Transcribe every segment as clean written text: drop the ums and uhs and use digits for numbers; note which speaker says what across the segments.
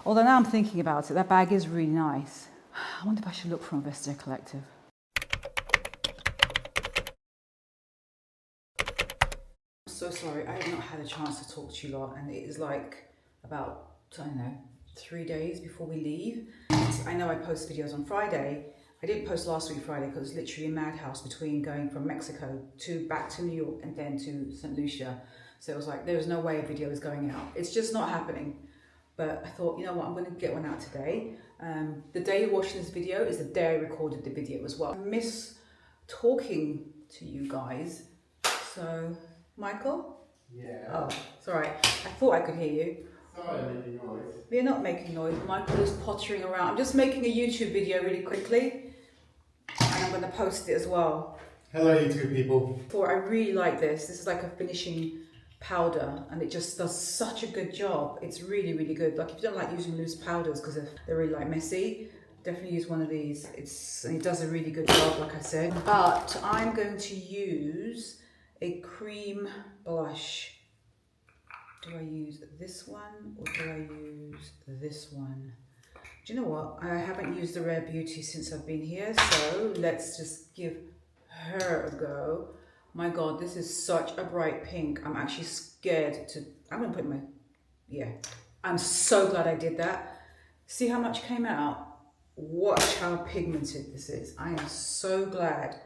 Speaker 1: Although now I'm thinking about it, that bag is really nice. I wonder if I should look for Investor Collective. I'm so sorry, I have not had a chance to talk to you lot, and it is like about, I don't know, 3 days before we leave. I know I post videos on Friday. I didn't post last week Friday because it was literally a madhouse between going from Mexico to back to New York and then to St. Lucia. So it was like, there's no way a video is going out. It's just not happening. But I thought, you know what, I'm going to get one out today. The day you're watching this video is the day I recorded the video as well. I miss talking to you guys. So, Michael?
Speaker 2: Yeah.
Speaker 1: Oh, sorry. I thought I could hear you.
Speaker 2: Sorry, I'm making noise.
Speaker 1: We're not making noise. Michael is pottering around. I'm just making a YouTube video really quickly. And I'm going to post it as well.
Speaker 2: Hello, YouTube people.
Speaker 1: I really like this. This is like a finishing powder, and it just does such a good job. It's really, really good. Like if you don't like using loose powders because they're really like messy, definitely use one of these. And it does a really good job, like I said. But I'm going to use a cream blush. Do I use this one or do I use this one? Do you know what? I haven't used the Rare Beauty since I've been here, so let's just give her a go. My God, this is such a bright pink. I'm actually scared to, I'm gonna put my, yeah. I'm so glad I did that. See how much came out? Watch how pigmented this is. I am so glad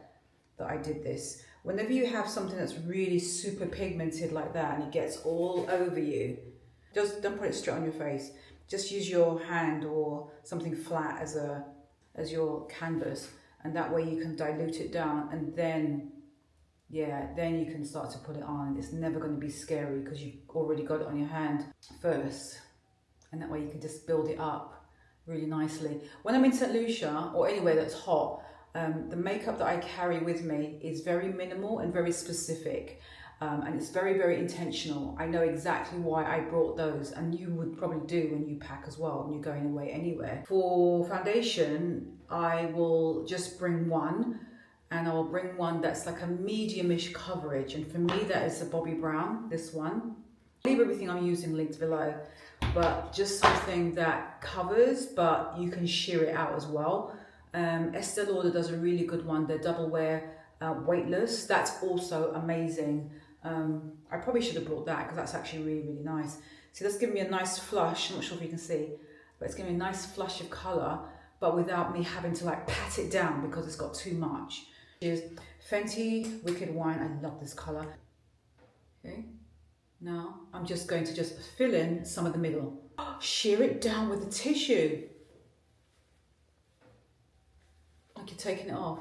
Speaker 1: that I did this. Whenever you have something that's really super pigmented like that and it gets all over you, just don't put it straight on your face. Just use your hand or something flat as your canvas, and that way you can dilute it down, and then then you can start to put it on. It's never going to be scary because you've already got it on your hand first, and that way you can just build it up really nicely. When I'm in St. Lucia or anywhere that's hot, the makeup that I carry with me is very minimal and very specific. And it's very, very intentional. I know exactly why I brought those, and you would probably do when you pack as well, when you're going away anywhere. For foundation, I will just bring one, and I'll bring one that's like a medium-ish coverage. And for me, that is the Bobbi Brown, this one. I'll leave everything I'm using linked below, but just something that covers, but you can sheer it out as well. Estee Lauder does a really good one, the Double Wear Weightless. That's also amazing. I probably should have brought that because that's actually really, really nice. See, that's giving me a nice flush. I'm not sure if you can see, but it's giving me a nice flush of colour, but without me having to like pat it down because it's got too much. Here's Fenty Wicked Wine. I love this colour. Okay, now I'm just going to just fill in some of the middle. Sheer it down with the tissue. Like you're taking it off.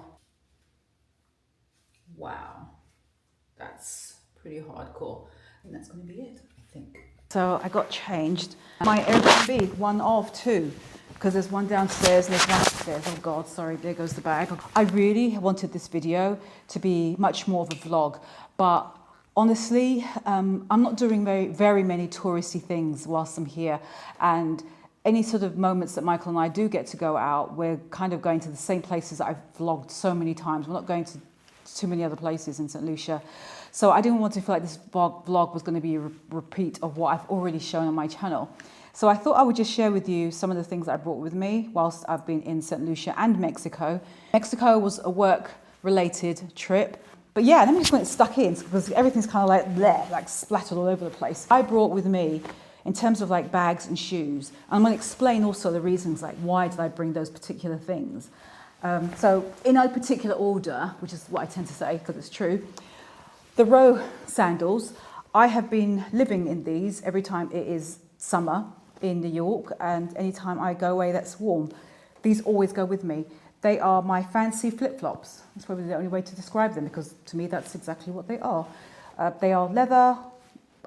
Speaker 1: Wow, that's pretty hardcore. And that's going to be it, I think. So I got changed. My AIRBNB, one of two, because there's one downstairs and there's one upstairs. Oh God, sorry, there goes the bag. I really wanted this video to be much more of a vlog, but honestly, I'm not doing very many touristy things whilst I'm here, and any sort of moments that Michael and I do get to go out, we're kind of going to the same places that I've vlogged so many times. We're not going to too many other places in St. Lucia. So I didn't want to feel like this vlog was going to be a repeat of what I've already shown on my channel. So I thought I would just share with you some of the things that I brought with me whilst I've been in St. Lucia and Mexico. Mexico was a work-related trip. But yeah, let me just get it stuck in because everything's kind of like bleh, like splattered all over the place. I brought with me, in terms of like bags and shoes, and I'm going to explain also the reasons, like why did I bring those particular things. So in no particular order, which is what I tend to say because it's true, the Row sandals, I have been living in these every time it is summer in New York, and anytime I go away that's warm. These always go with me. They are my fancy flip-flops. That's probably the only way to describe them, because to me that's exactly what they are. They are leather.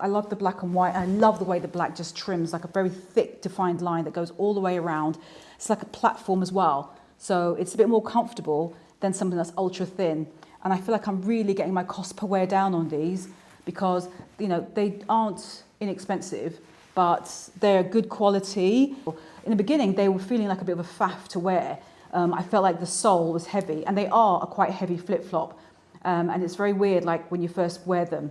Speaker 1: I love the black and white. I love the way the black just trims like a very thick defined line that goes all the way around. It's like a platform as well. So it's a bit more comfortable than something that's ultra thin. And I feel like I'm really getting my cost per wear down on these because, you know, they aren't inexpensive, but they're good quality. In the beginning, they were feeling like a bit of a faff to wear. I felt like the sole was heavy, and they are a quite heavy flip-flop. And it's very weird, like when you first wear them.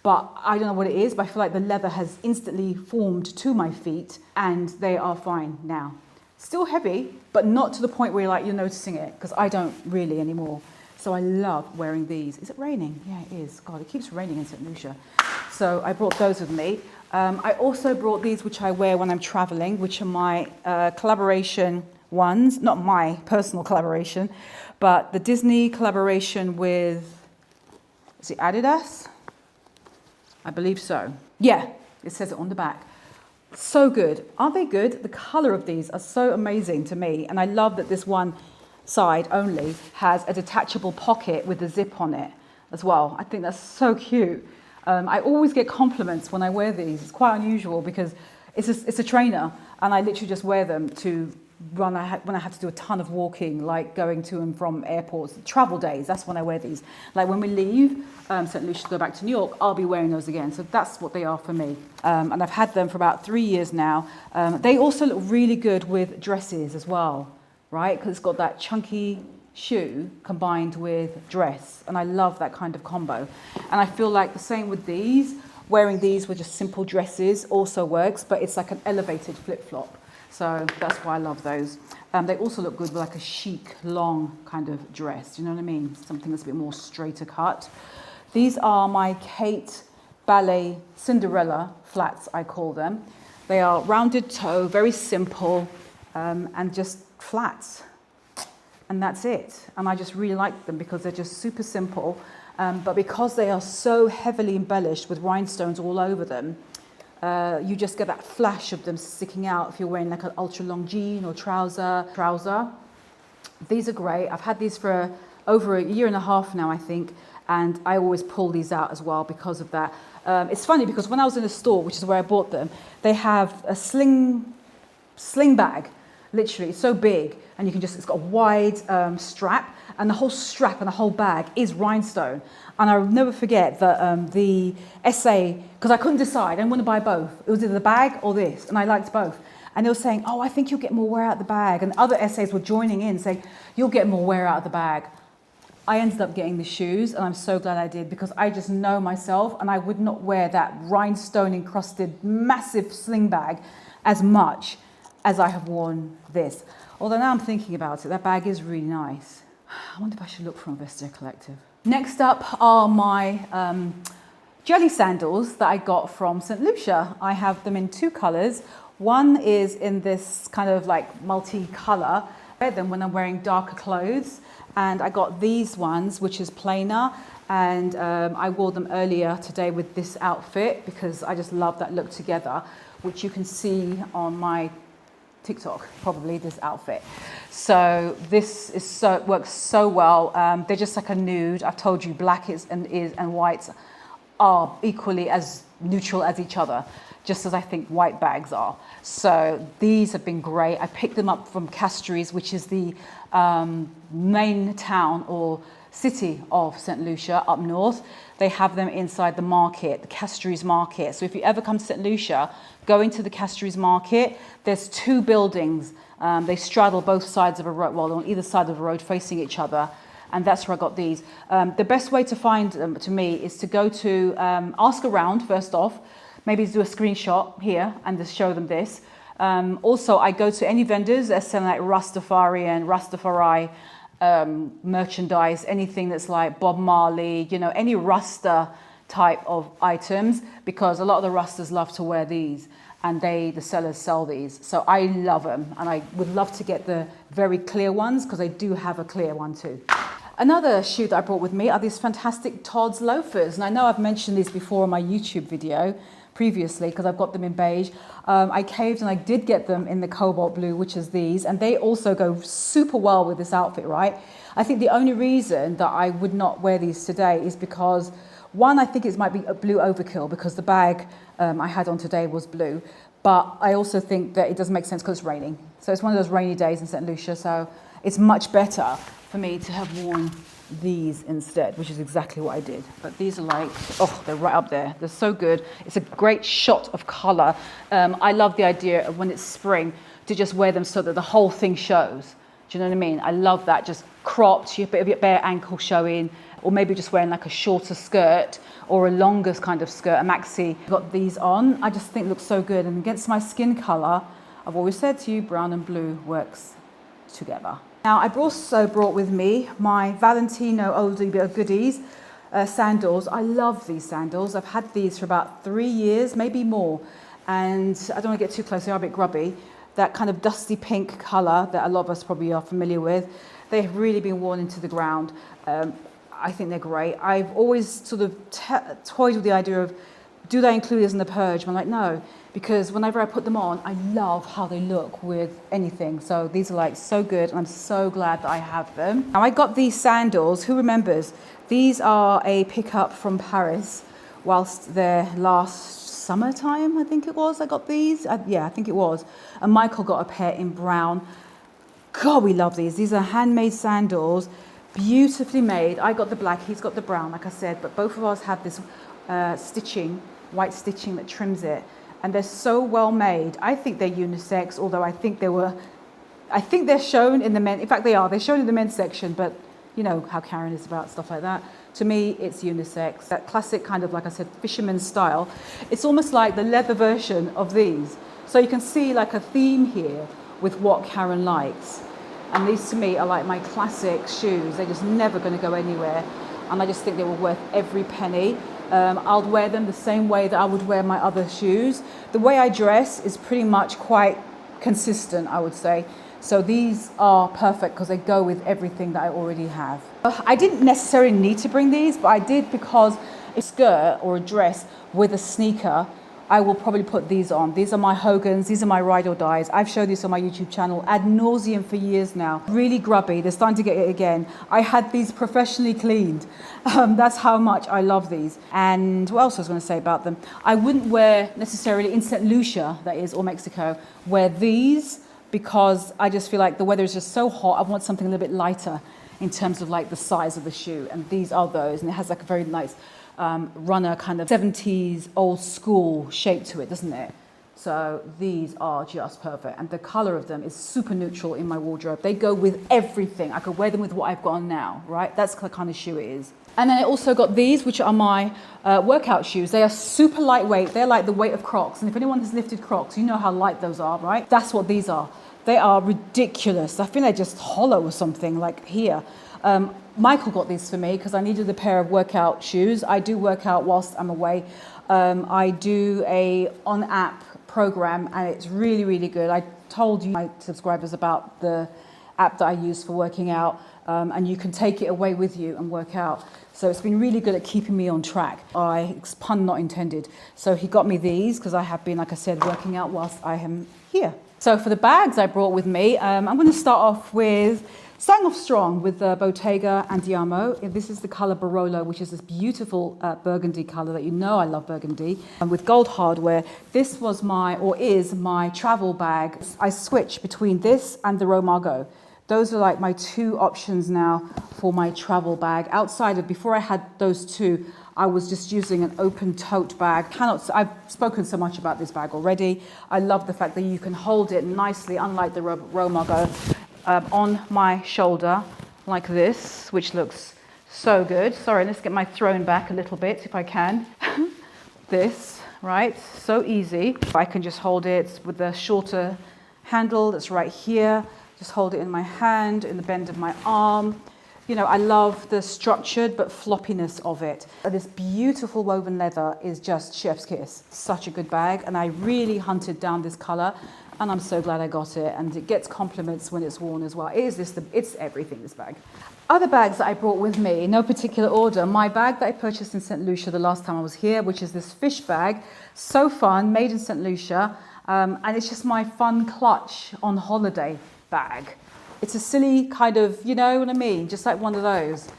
Speaker 1: but I don't know what it is, but I feel like the leather has instantly formed to my feet and they are fine now. Still heavy, but not to the point where you're noticing it, because I don't really anymore. So I love wearing these. Is it raining? Yeah, it is. God, it keeps raining in St. Lucia. So I brought those with me. I also brought these, which I wear when I'm traveling, which are my collaboration ones, not my personal collaboration, but the Disney collaboration with, is it Adidas? I believe so. Yeah, it says it on the back. So good. Aren't they good? The colour of these are so amazing to me. And I love that this one side only has a detachable pocket with a zip on it as well. I think that's so cute. I always get compliments when I wear these. It's quite unusual because it's a trainer and I literally just wear them to run when I had to do a ton of walking, like going to and from airports, travel days. That's when I wear these. Like when we leave St. Lucia to go back to New York, I'll be wearing those again. So that's what they are for me. And I've had them for about 3 years now. They also look really good with dresses as well, right? Because it's got that chunky shoe combined with dress. And I love that kind of combo. And I feel like the same with these. Wearing these with just simple dresses also works, but it's like an elevated flip-flop. So that's why I love those. They also look good with like a chic, long kind of dress. You know what I mean? Something that's a bit more straighter cut. These are my Khaite Ballet Cinderella flats, I call them. They are rounded toe, very simple, and just flats. And that's it. And I just really like them because they're just super simple. But because they are so heavily embellished with rhinestones all over them, you just get that flash of them sticking out if you're wearing like an ultra long jean or trouser. These are great. I've had these for over a year and a half now, I think, and I always pull these out as well because of that. It's funny because when I was in the store, which is where I bought them, they have a sling bag, literally. It's so big, and you can it's got a wide strap, and the whole strap and the whole bag is rhinestone. And I'll never forget that the essay, because I couldn't decide, I didn't want to buy both. It was either the bag or this, and I liked both. And they were saying, oh, I think you'll get more wear out of the bag. And other essays were joining in saying, you'll get more wear out of the bag. I ended up getting the shoes, and I'm so glad I did, because I just know myself, and I would not wear that rhinestone encrusted massive sling bag as much as I have worn this. Although now I'm thinking about it, that bag is really nice. I wonder if I should look for a Vestiaire Collective. Next up are my jelly sandals that I got from St. Lucia. I have them in 2 colours. One is in this kind of like multi-colour. I wear them when I'm wearing darker clothes. And I got these ones, which is plainer. And I wore them earlier today with this outfit because I just love that look together, which you can see on my TikTok, probably, this outfit. So this is works so well. They're just like a nude. I've told you, black and whites are equally as neutral as each other, just as I think white bags are. So these have been great. I picked them up from Castries, which is the main town or city of St. Lucia up north. They have them inside the market, the Castries market. So if you ever come to St. Lucia, go into the Castries market. There's 2 buildings. They straddle both sides of a road, well, on either side of the road facing each other. And that's where I got these. The best way to find them, to me, is to go to, ask around first off, maybe do a screenshot here and just show them this. Also, I go to any vendors that are selling like Rastafari merchandise, anything that's like Bob Marley, any Rasta type of items, because a lot of the Rastas love to wear these, and the sellers sell these. So I love them, and I would love to get the very clear ones because I do have a clear one too. Another shoe that I brought with me are these fantastic Tod's loafers, and I know I've mentioned these before on my YouTube video previously because I've got them in beige. I caved and I did get them in the cobalt blue, which is these, and they also go super well with this outfit, right? I think the only reason that I would not wear these today is because, one, I think it might be a blue overkill because the bag I had on today was blue, but I also think that it doesn't make sense because it's raining. So it's one of those rainy days in St. Lucia, so it's much better for me to have worn these instead, which is exactly what I did. But these are like, oh, they're right up there. They're so good. It's a great shot of colour. I love the idea of when it's spring to just wear them so that the whole thing shows. Do you know what I mean? I love that, just cropped, you have a bit of your bare ankle showing, or maybe just wearing like a shorter skirt or a longer kind of skirt, a maxi. Got these on, I just think it looks so good. And against my skin colour, I've always said to you, brown and blue works together. Now, I've also brought with me my Valentino oldie bit of goodies, sandals. I love these sandals. I've had these for about 3 years, maybe more. And I don't want to get too close, they are a bit grubby. That kind of dusty pink colour that a lot of us probably are familiar with. They've really been worn into the ground. I think they're great. I've always sort of toyed with the idea of, do they include this in the purge? I'm like, no, because whenever I put them on, I love how they look with anything. So these are like so good, and I'm so glad that I have them. Now I got these sandals, who remembers? These are a pickup from Paris whilst their last summertime, I think it was, I got these. Yeah, I think it was. And Michael got a pair in brown. God, we love these. These are handmade sandals, beautifully made. I got the black, he's got the brown, like I said, but both of us have this stitching, white stitching that trims it. And they're so well made. I think they're unisex, although I think they're shown in the men, in fact they're shown in the men's section, but you know how Karen is about stuff like that. To me, it's unisex. That classic kind of, like I said, fisherman style. It's almost like the leather version of these. So you can see like a theme here with what Karen likes. And these to me are like my classic shoes. They're just never going to go anywhere. And I just think they were worth every penny. I'll wear them the same way that I would wear my other shoes. The way I dress is pretty much quite consistent, I would say. So these are perfect because they go with everything that I already have. I didn't necessarily need to bring these, but I did because a skirt or a dress with a sneaker, I will probably put these on. These are my Hogans, these are my ride or dies. I've showed this on my YouTube channel ad nauseum for years now. Really grubby, they're starting to get it again. I had these professionally cleaned. That's how much I love these. And what else I was going to say about them? I wouldn't wear necessarily in St. Lucia, that is, or Mexico, wear these, because I just feel like the weather is just so hot. I want something a little bit lighter in terms of like the size of the shoe. And these are those. And it has like a very nice runner kind of 70s old school shape to it, doesn't it? So these are just perfect. And the color of them is super neutral in my wardrobe. They go with everything. I could wear them with what I've got on now, right? That's the kind of shoe it is. And then I also got these, which are my workout shoes. They are super lightweight. They're like the weight of Crocs. And if anyone has lifted Crocs, you know how light those are, right? That's what these are. They are ridiculous. I think they're just hollow or something, like here. Michael got these for me because I needed a pair of workout shoes. I do work out whilst I'm away. I do a on-app program, and it's really, really good. I told you, my subscribers, about the app that I use for working out, and you can take it away with you and work out. So it's been really good at keeping me on track. Pun not intended. So he got me these because I have been, like I said, working out whilst I am here. So for the bags I brought with me, I'm going to starting off strong with Bottega Andiamo. This is the colour Barolo, which is this beautiful burgundy colour that you know I love burgundy. And with gold hardware, this was is my travel bag. I switch between this and the Romago. Those are like my two options now for my travel bag. Before I had those two, I was just using an open tote bag. I've spoken so much about this bag already. I love the fact that you can hold it nicely, unlike the Romago, on my shoulder like this, which looks so good. Sorry, let's get my throne back a little bit if I can. This, right? So easy. I can just hold it with the shorter handle that's right here. Just hold it in my hand, in the bend of my arm. You know, I love the structured but floppiness of it. This beautiful woven leather is just chef's kiss. Such a good bag, and I really hunted down this color, and I'm so glad I got it. And it gets compliments when it's worn as well. It's everything, this bag. Other bags that I brought with me, in no particular order. My bag that I purchased in St. Lucia the last time I was here, which is this fish bag. So fun, made in St. Lucia, and it's just my fun clutch on holiday bag. It's a silly kind of, you know what I mean? Just like one of those.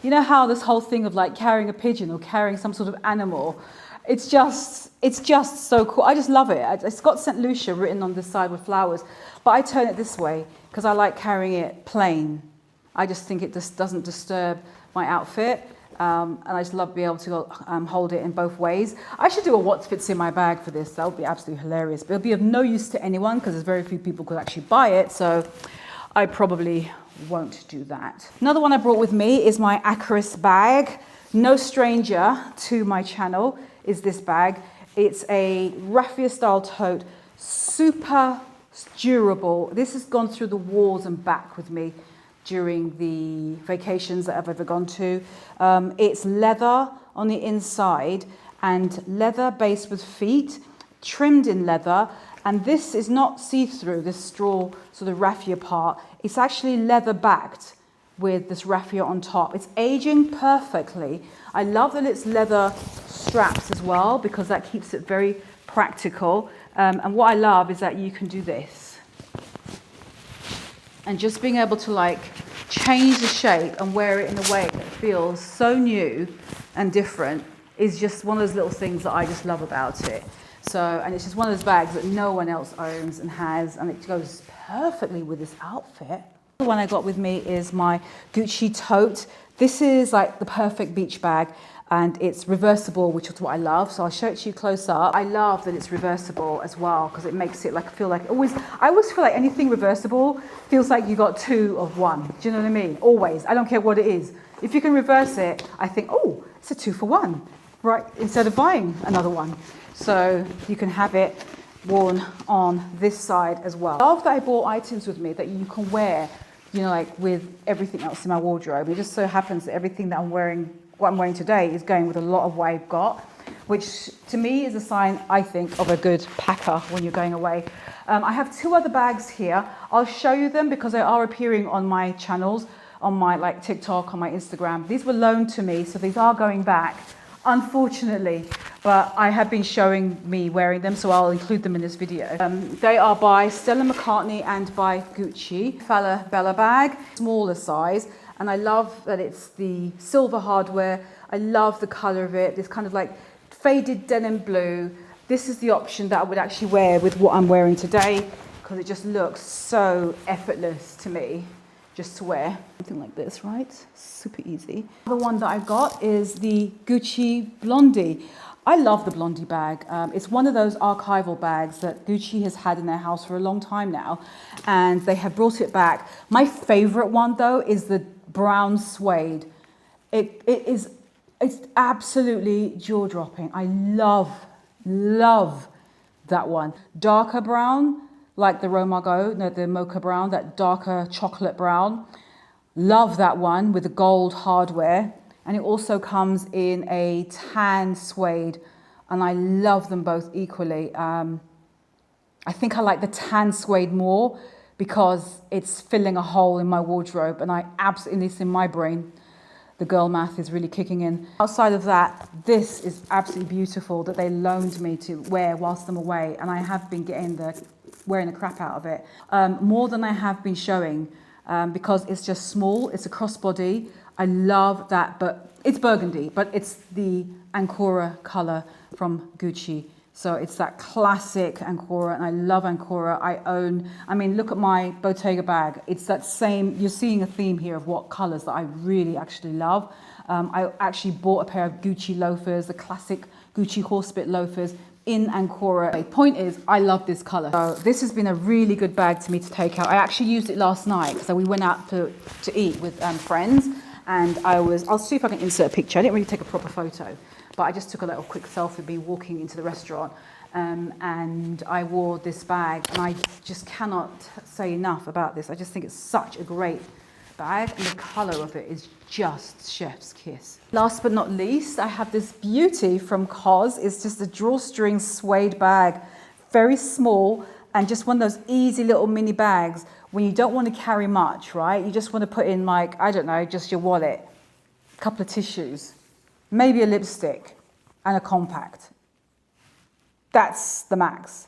Speaker 1: You know how this whole thing of like carrying a pigeon or carrying some sort of animal, it's just so cool. I just love it. It's got St. Lucia written on the side with flowers, but I turn it this way because I like carrying it plain. I just think it just doesn't disturb my outfit. And I just love being able to hold it in both ways. I should do a what fits in my bag for this. That would be absolutely hilarious. But it'll be of no use to anyone because there's very few people who could actually buy it. So I probably won't do that. Another one I brought with me is my Acaris bag. No stranger to my channel is this bag. It's a raffia style tote, super durable. This has gone through the walls and back with me during the vacations that I've ever gone to. It's leather on the inside and leather based with feet, trimmed in leather. And this is not see-through, this straw sort of raffia part. It's actually leather backed with this raffia on top. It's aging perfectly. I love that it's leather straps as well because that keeps it very practical. And what I love is that you can do this. And just being able to like change the shape and wear it in a way that feels so new and different is just one of those little things that I just love about it. So, and it's just one of those bags that no one else owns and has, and it goes perfectly with this outfit. The one I got with me is my Gucci tote. This is like the perfect beach bag, and it's reversible, which is what I love. So I'll show it to you close up. I love that it's reversible as well because it makes it like feel like I always feel like anything reversible feels like you got two of one. Do you know what I mean? Always. I don't care what it is. If you can reverse it, I think, oh, it's a 2 for 1, right? Instead of buying another one. So you can have it worn on this side as well. I love that I bought items with me that you can wear, you know, like with everything else in my wardrobe. It just so happens that everything that I'm wearing, what I'm wearing today, is going with a lot of what I've got, which to me is a sign, I think, of a good packer when you're going away. I have 2 other bags here. I'll show you them because they are appearing on my channels, on my like TikTok, on my Instagram. These were loaned to me, so these are going back, unfortunately. But I have been showing me wearing them, so I'll include them in this video. They are by Stella McCartney and by Gucci. Fala Bella bag, smaller size. And I love that it's the silver hardware. I love the color of it. This kind of like faded denim blue. This is the option that I would actually wear with what I'm wearing today because it just looks so effortless to me just to wear. Something like this, right? Super easy. The one that I got is the Gucci Blondie. I love the Blondie bag. It's one of those archival bags that Gucci has had in their house for a long time now, and they have brought it back. My favorite one though is the brown suede. It's absolutely jaw-dropping. I love that one. Darker brown, like the Romago, no, the mocha brown, that darker chocolate brown. Love that one with the gold hardware. And it also comes in a tan suede, and I love them both equally. I think I like the tan suede more because it's filling a hole in my wardrobe, and I absolutely, at least in my brain, the girl math is really kicking in. Outside of that, this is absolutely beautiful that they loaned me to wear whilst I'm away, and I have been wearing the crap out of it. More than I have been showing, because it's just small, it's a crossbody. I love that, but it's burgundy, but it's the Ancora color from Gucci. So it's that classic Ancora, and I love Ancora. I mean, look at my Bottega bag. It's that same, you're seeing a theme here of what colors that I really actually love. I actually bought a pair of Gucci loafers, the classic Gucci horsebit loafers in Ancora. The point is, I love this color. So this has been a really good bag to me to take out. I actually used it last night, so we went out to eat with friends. And I'll see if I can insert a picture. I didn't really take a proper photo, but I just took a little quick selfie of me walking into the restaurant. And I wore this bag, and I just cannot say enough about this. I just think it's such a great bag, and the color of it is just chef's kiss. Last but not least, I have this beauty from COS. It's just a drawstring suede bag, very small, and just one of those easy little mini bags when you don't want to carry much, right? You just want to put in, like, I don't know, just your wallet, a couple of tissues, maybe a lipstick, and a compact. That's the max.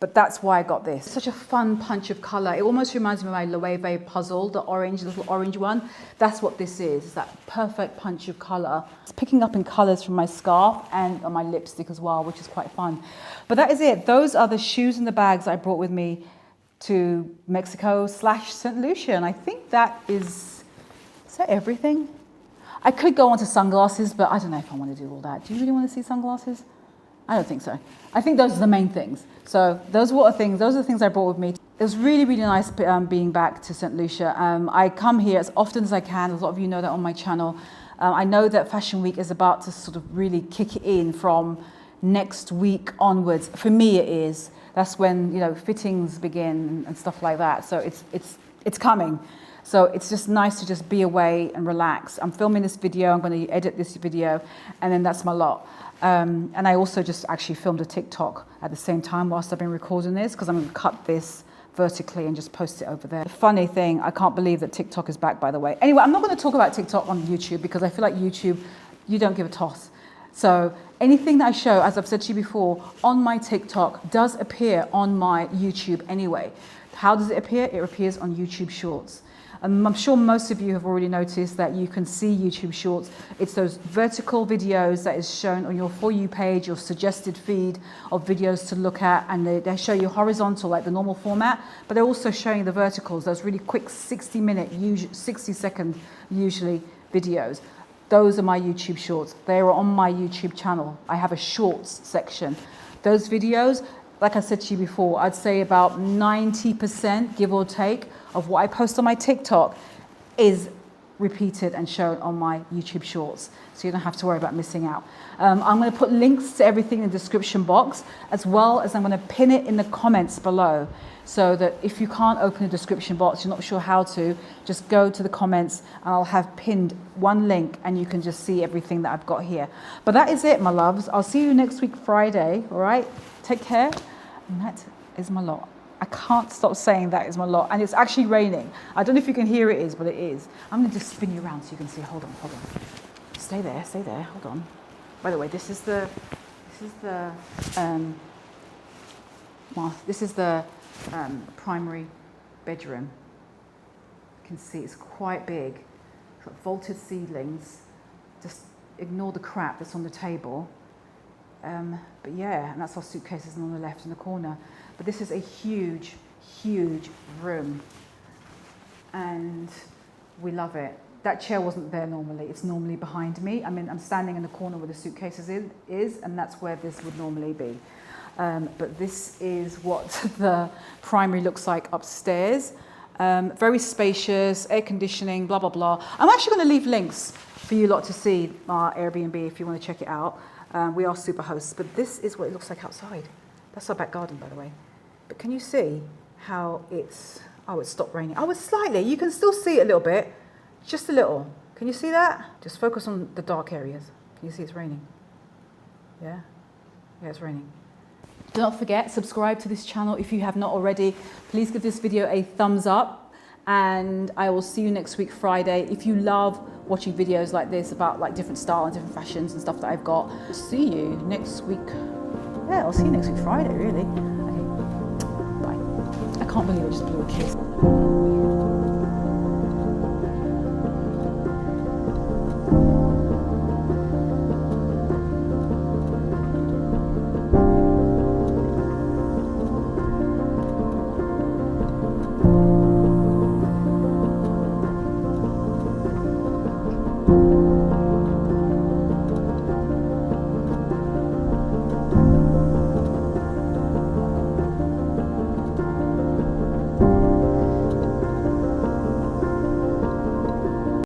Speaker 1: But that's why I got this. Such a fun punch of color. It almost reminds me of my Loewe puzzle, the little orange one. That's what this is. It's that perfect punch of color. It's picking up in colors from my scarf and on my lipstick as well, which is quite fun. But that is it. Those are the shoes and the bags I brought with me to Mexico/St. Lucia. And I think that is that everything? I could go on to sunglasses, but I don't know if I want to do all that. Do you really want to see sunglasses? I don't think so. I think those are the main things. So those are the things I brought with me. It was really, really nice being back to St. Lucia. I come here as often as I can. A lot of you know that on my channel. I know that Fashion Week is about to sort of really kick in from next week onwards. For me, it is. That's when, you know, fittings begin and stuff like that. So it's coming. So it's just nice to just be away and relax. I'm filming this video. I'm going to edit this video, and then that's my lot. And I also just actually filmed a TikTok at the same time whilst I've been recording this, because I'm going to cut this vertically and just post it over there. The funny thing, I can't believe that TikTok is back, by the way. Anyway, I'm not going to talk about TikTok on YouTube because I feel like YouTube, you don't give a toss. So anything that I show, as I've said to you before, on my TikTok does appear on my YouTube anyway. How does it appear? It appears on YouTube Shorts. I'm sure most of you have already noticed that you can see YouTube Shorts. It's those vertical videos that is shown on your For You page, your suggested feed of videos to look at, and they show you horizontal like the normal format, but they're also showing the verticals, those really quick 60-second usually videos. Those are my YouTube Shorts. They are on my YouTube channel. I have a Shorts section. Those videos, like I said to you before, I'd say about 90%, give or take, of what I post on my TikTok is repeated and shown on my YouTube Shorts. So you don't have to worry about missing out. I'm going to put links to everything in the description box, as well as I'm going to pin it in the comments below, so that if you can't open the description box, you're not sure how to, just go to the comments and I'll have pinned one link and you can just see everything that I've got here. But that is it, my loves. I'll see you next week, Friday. All right? Take care. And that is my lot. I can't stop saying that is my lot. And it's actually raining. I don't know if you can hear it is, but it is. I'm going to just spin you around so you can see. Hold on. Stay there. Hold on. By the way, this is the primary bedroom. You can see it's quite big. It's got vaulted ceilings. Just ignore the crap that's on the table. But yeah, and that's our suitcases on the left in the corner. But this is a huge, huge room, and we love it. That chair wasn't there normally. It's normally behind me. I mean, I'm standing in the corner where the suitcases is, and that's where this would normally be. But this is what the primary looks like upstairs. Very spacious, air conditioning, blah, blah, blah. I'm actually going to leave links for you lot to see our Airbnb if you want to check it out. We are super hosts, but this is what it looks like outside. That's our back garden, by the way. But can you see how it's stopped raining. Oh, it's slightly, you can still see it a little bit, just a little. Can you see that? Just focus on the dark areas. Can you see it's raining? Yeah? Yeah, it's raining. Do not forget, subscribe to this channel if you have not already. Please give this video a thumbs up, and I will see you next week, Friday. If you love watching videos like this about like different style and different fashions and stuff that I've got, see you next week. Yeah, I'll see you next week, Friday, really. Okay, bye. I can't believe I just blew a kiss.